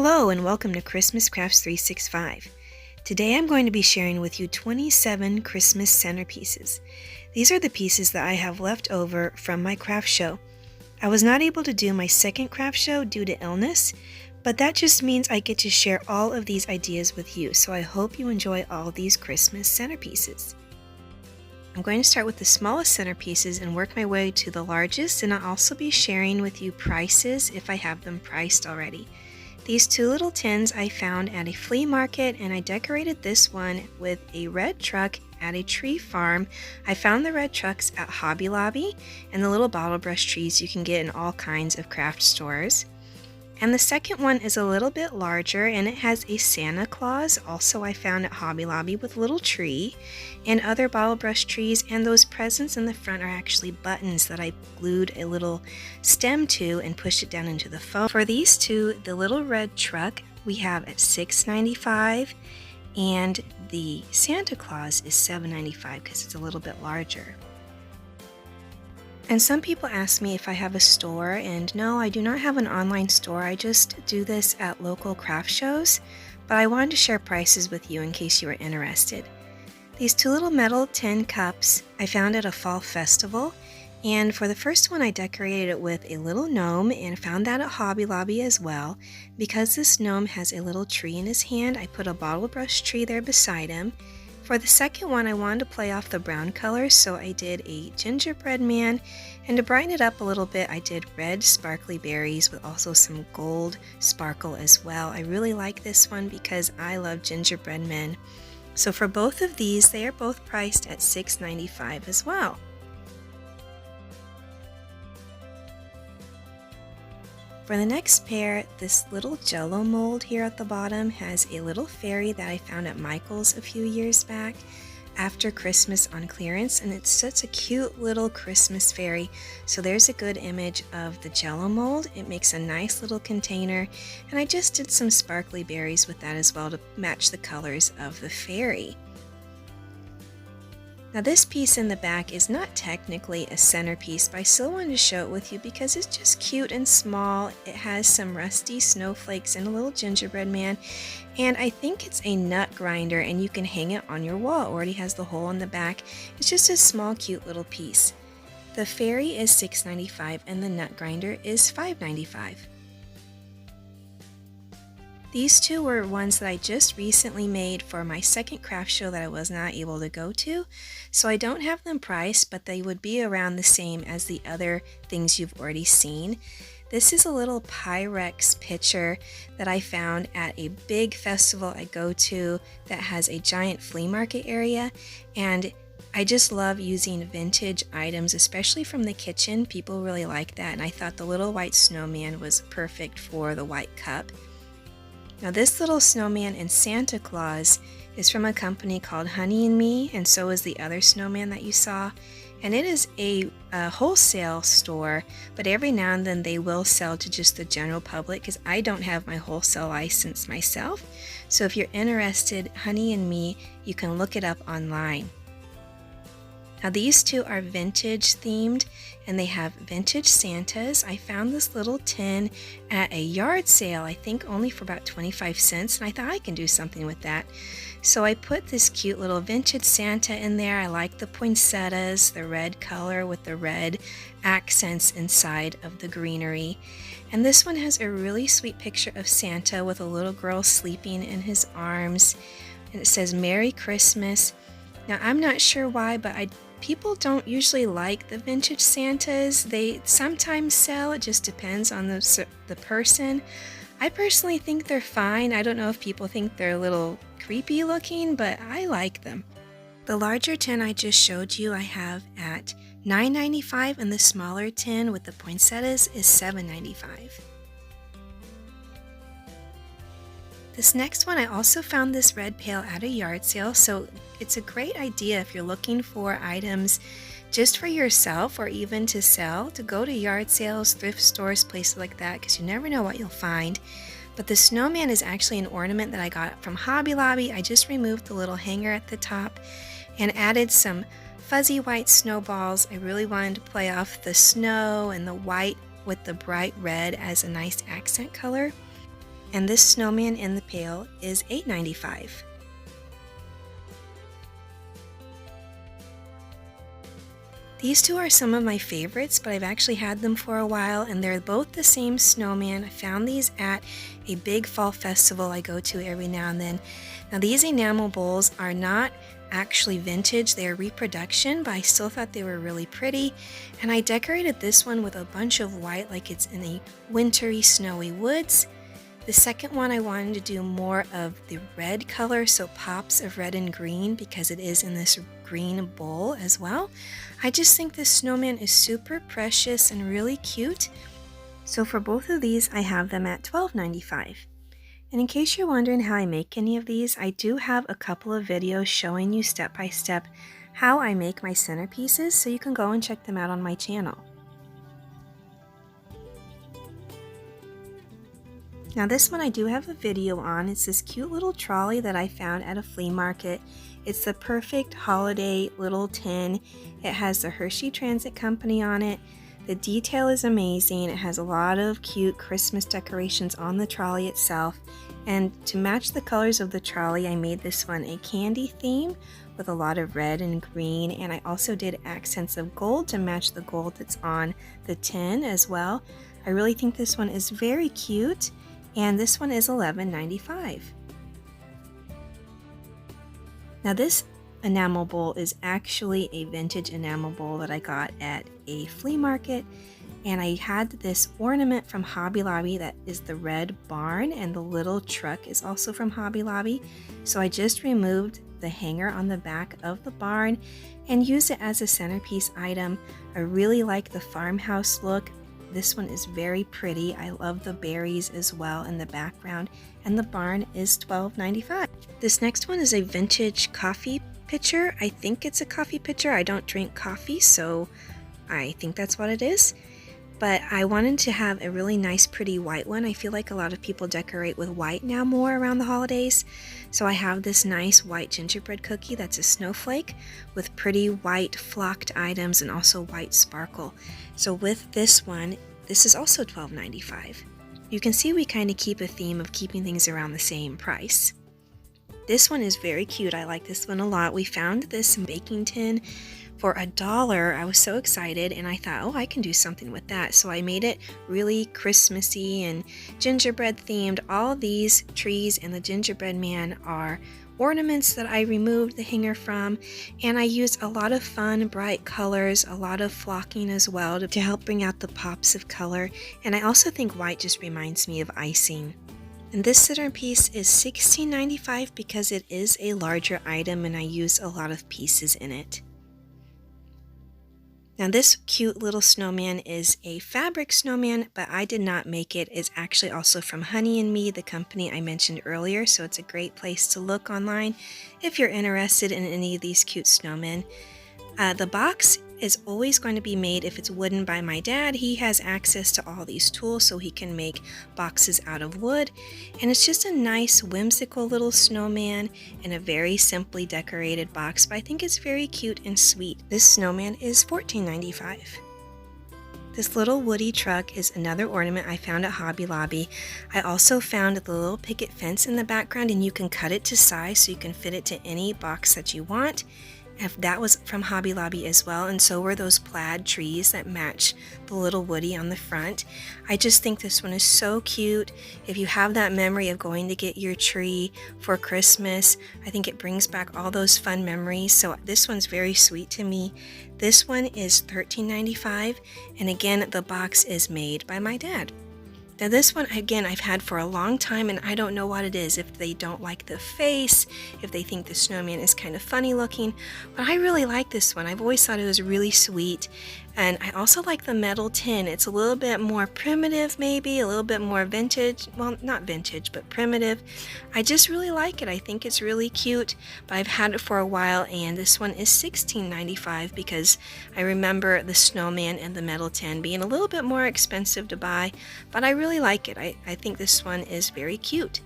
Hello and welcome to Christmas Crafts 365. Today I'm going to be sharing with you 27 Christmas centerpieces. These are the pieces that I have left over from my craft show. I was not able to do my second craft show due to illness, but that just means I get to share all of these ideas with you, so I hope you enjoy all these Christmas centerpieces. I'm going to start with the smallest centerpieces and work my way to the largest, and I'll also be sharing with you prices if I have them priced already. These two little tins I found at a flea market, and I decorated this one with a red truck at a tree farm. I found the red trucks at Hobby Lobby, and the little bottle brush trees you can get in all kinds of craft stores. And the second one is a little bit larger, and it has a Santa Claus, also I found at Hobby Lobby, with a little tree and other bottle brush trees, and those presents in the front are actually buttons that I glued a little stem to and pushed it down into the foam. For these two, the little red truck we have at $6.95, and the Santa Claus is $7.95 because it's a little bit larger. And some people ask me if I have a store, and no, I do not have an online store. I just do this at local craft shows, but I wanted to share prices with you in case you were interested. These two little metal tin cups I found at a fall festival, and for the first one I decorated it with a little gnome, and found that at Hobby Lobby as well. Because this gnome has a little tree in his hand, I put a bottle brush tree there beside him. For the second one, I wanted to play off the brown color, so I did a gingerbread man, and to brighten it up a little bit, I did red sparkly berries with also some gold sparkle as well. I really like this one because I love gingerbread men. So for both of these, they are both priced at $6.95 as well. For the next pair, this little jello mold here at the bottom has a little fairy that I found at Michael's a few years back after Christmas on clearance, and it's such a cute little Christmas fairy. So there's a good image of the jello mold. It makes a nice little container, and I just did some sparkly berries with that as well to match the colors of the fairy. Now this piece in the back is not technically a centerpiece, but I still wanted to show it with you because it's just cute and small. It has some rusty snowflakes and a little gingerbread man, and I think it's a nut grinder, and you can hang it on your wall. It already has the hole in the back. It's just a small cute little piece. The fairy is $6.95 and the nut grinder is $5.95. These two were ones that I just recently made for my second craft show that I was not able to go to, so I don't have them priced, but they would be around the same as the other things you've already seen. This is a little Pyrex pitcher that I found at a big festival I go to that has a giant flea market area, and I just love using vintage items, especially from the kitchen. People really like that, and I thought the little white snowman was perfect for the white cup. Now this little snowman and Santa Claus is from a company called Honey and Me, and so is the other snowman that you saw. And it is a wholesale store, but every now and then they will sell to just the general public because I don't have my wholesale license myself. So if you're interested, Honey and Me, you can look it up online. Now these two are vintage themed, and they have vintage Santas. I found this little tin at a yard sale, I think only for about 25 cents, and I thought I can do something with that. So I put this cute little vintage Santa in there. I like the poinsettias, the red color with the red accents inside of the greenery. And this one has a really sweet picture of Santa with a little girl sleeping in his arms, and it says Merry Christmas. Now I'm not sure why, but people don't usually like the vintage Santas. They sometimes sell, it just depends on the person. I personally think they're fine. I don't know if people think they're a little creepy looking, but I like them. The larger tin I just showed you I have at $9.95, and the smaller tin with the poinsettias is $7.95. This next one, I also found this red pail at a yard sale, so it's a great idea if you're looking for items just for yourself or even to sell, to go to yard sales, thrift stores, places like that, because you never know what you'll find. But the snowman is actually an ornament that I got from Hobby Lobby. I just removed the little hanger at the top and added some fuzzy white snowballs. I really wanted to play off the snow and the white with the bright red as a nice accent color. And this snowman in the pail is $8.95. These two are some of my favorites, but I've actually had them for a while, and they're both the same snowman. I found these at a big fall festival I go to every now and then. Now these enamel bowls are not actually vintage, they are reproduction, but I still thought they were really pretty. And I decorated this one with a bunch of white like it's in a wintry, snowy woods. The second one I wanted to do more of the red color, so pops of red and green because it is in this green bowl as well. I just think this snowman is super precious and really cute. So for both of these, I have them at $12.95. And in case you're wondering how I make any of these, I do have a couple of videos showing you step by step how I make my centerpieces, so you can go and check them out on my channel. Now this one I do have a video on. It's this cute little trolley that I found at a flea market. It's the perfect holiday little tin. It has the Hershey Transit Company on it. The detail is amazing. It has a lot of cute Christmas decorations on the trolley itself. And to match the colors of the trolley, I made this one a candy theme with a lot of red and green. And I also did accents of gold to match the gold that's on the tin as well. I really think this one is very cute. And this one is $11.95. Now this enamel bowl is actually a vintage enamel bowl that I got at a flea market, and I had this ornament from Hobby Lobby that is the red barn, and the little truck is also from Hobby Lobby. So I just removed the hanger on the back of the barn and used it as a centerpiece item. I really like the farmhouse look. This one is very pretty. I love the berries as well in the background, and the barn is $12.95. This next one is a vintage coffee pitcher. I think it's a coffee pitcher. I don't drink coffee, so I think that's what it is. But I wanted to have a really nice pretty white one. I feel like a lot of people decorate with white now more around the holidays. So I have this nice white gingerbread cookie that's a snowflake with pretty white flocked items and also white sparkle. So with this one, this is also $12.95. You can see we kind of keep a theme of keeping things around the same price. This one is very cute. I like this one a lot. We found this baking tin for $1. I was so excited, and I thought, oh, I can do something with that. So I made it really Christmassy and gingerbread themed. All these trees and the gingerbread man are ornaments that I removed the hanger from, and I used a lot of fun bright colors, a lot of flocking as well to help bring out the pops of color. And I also think white just reminds me of icing. And this centerpiece is $16.95 because it is a larger item and I use a lot of pieces in it. Now this cute little snowman is a fabric snowman, but I did not make it. It's actually also from Honey and Me, the company I mentioned earlier, so it's a great place to look online if you're interested in any of these cute snowmen. The box is always going to be made, if it's wooden, by my dad. He has access to all these tools so he can make boxes out of wood, and it's just a nice whimsical little snowman in a very simply decorated box, but I think it's very cute and sweet. This snowman is $14.95. This little woody truck is another ornament I found at Hobby Lobby. I also found the little picket fence in the background, and you can cut it to size so you can fit it to any box that you want. That was from Hobby Lobby as well, and so were those plaid trees that match the little woody on the front. I just think this one is so cute. If you have that memory of going to get your tree for Christmas, I think it brings back all those fun memories, so this one's very sweet to me. This one is $13.95, and again, the box is made by my dad. Now this one, again, I've had for a long time, and I don't know what it is. If they don't like the face, if they think the snowman is kind of funny looking, but I really like this one. I've always thought it was really sweet, and I also like the metal tin. It's a little bit more primitive, maybe, a little bit more vintage. Well, not vintage, but primitive. I just really like it. I think it's really cute, but I've had it for a while, and this one is $16.95 because I remember the snowman and the metal tin being a little bit more expensive to buy, but I really like it. I think this one is very cute.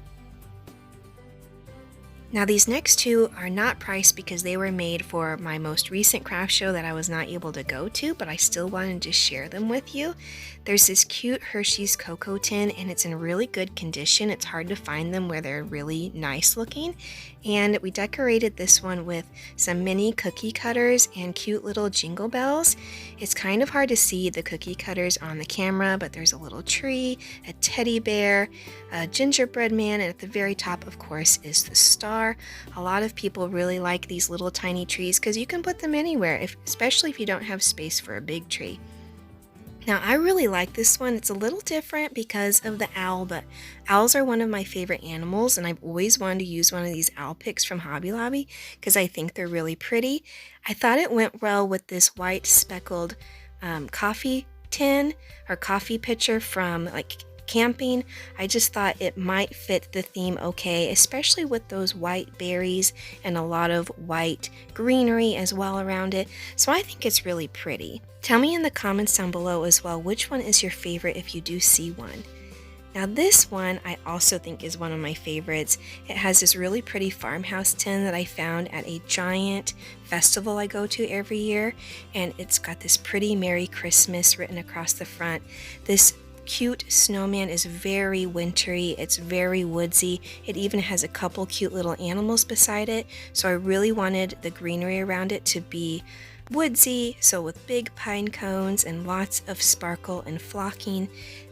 Now these next two are not priced because they were made for my most recent craft show that I was not able to go to, but I still wanted to share them with you. There's this cute Hershey's Cocoa tin and it's in really good condition. It's hard to find them where they're really nice looking. And we decorated this one with some mini cookie cutters and cute little jingle bells. It's kind of hard to see the cookie cutters on the camera, but there's a little tree, a teddy bear, a gingerbread man, and at the very top, of course, is the star. A lot of people really like these little tiny trees because you can put them anywhere, especially if you don't have space for a big tree. Now, I really like this one. It's a little different because of the owl, but owls are one of my favorite animals, and I've always wanted to use one of these owl picks from Hobby Lobby because I think they're really pretty. I thought it went well with this white speckled coffee tin or coffee pitcher from like camping. I just thought it might fit the theme okay, especially with those white berries and a lot of white greenery as well around it. So I think it's really pretty. Tell me in the comments down below as well which one is your favorite if you do see one. Now this one I also think is one of my favorites. It has this really pretty farmhouse tin that I found at a giant festival I go to every year, and it's got this pretty Merry Christmas written across the front. This cute snowman is very wintry, it's very woodsy. It even has a couple cute little animals beside it, so I really wanted the greenery around it to be woodsy, so with big pine cones and lots of sparkle and flocking.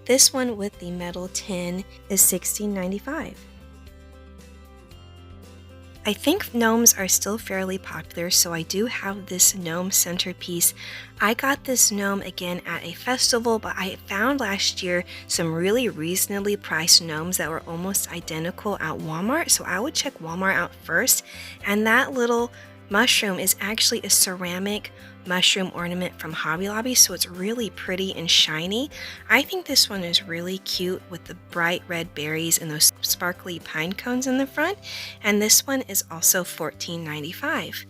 This one with the metal tin is $16.95. I think gnomes are still fairly popular, so I do have this gnome centerpiece. I got this gnome again at a festival, but I found last year some really reasonably priced gnomes that were almost identical at Walmart, so I would check Walmart out first. And that little mushroom is actually a ceramic mushroom ornament from Hobby Lobby, so it's really pretty and shiny. I think this one is really cute with the bright red berries and those sparkly pine cones in the front, and this one is also $14.95.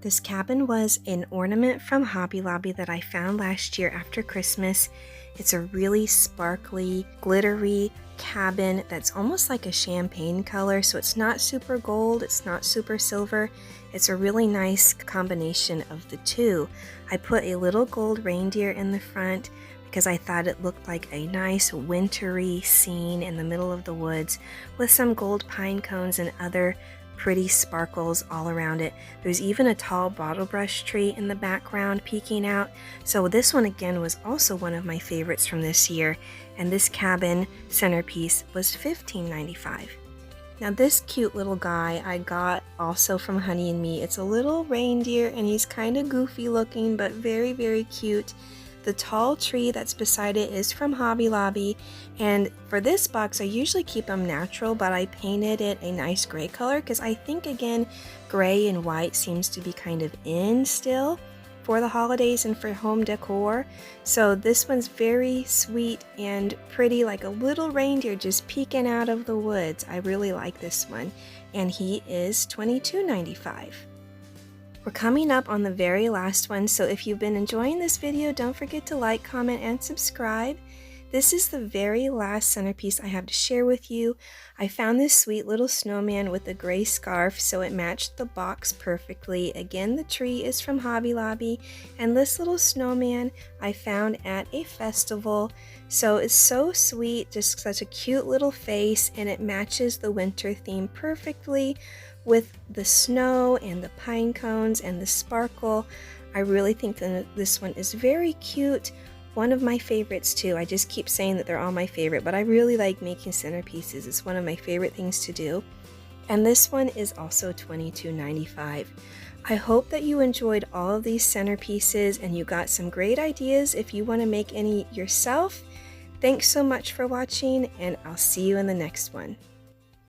This cabin was an ornament from Hobby Lobby that I found last year after Christmas. It's a really sparkly, glittery cabin that's almost like a champagne color, so it's not super gold, it's not super silver. It's a really nice combination of the two. I put a little gold reindeer in the front because I thought it looked like a nice wintry scene in the middle of the woods with some gold pine cones and other pretty sparkles all around it. There's even a tall bottle brush tree in the background peeking out. So this one again was also one of my favorites from this year, and this cabin centerpiece was $15.95. Now this cute little guy I got also from Honey and Me. It's a little reindeer and he's kind of goofy looking but very, very cute. The tall tree that's beside it is from Hobby Lobby, and for this box I usually keep them natural, but I painted it a nice gray color because I think again gray and white seems to be kind of in still for the holidays and for home decor. So this one's very sweet and pretty, like a little reindeer just peeking out of the woods. I really like this one, and he is $22.95. We're coming up on the very last one, so if you've been enjoying this video, don't forget to like, comment, and subscribe. This is the very last centerpiece I have to share with you. I found this sweet little snowman with a gray scarf, so it matched the box perfectly. Again, the tree is from Hobby Lobby, and this little snowman I found at a festival. So it's so sweet, just such a cute little face, and it matches the winter theme perfectly with the snow and the pine cones and the sparkle. I really think that this one is very cute. One of my favorites too. I just keep saying that they're all my favorite, but I really like making centerpieces. It's one of my favorite things to do. And this one is also $22.95. I hope that you enjoyed all of these centerpieces and you got some great ideas if you want to make any yourself. Thanks so much for watching, and I'll see you in the next one.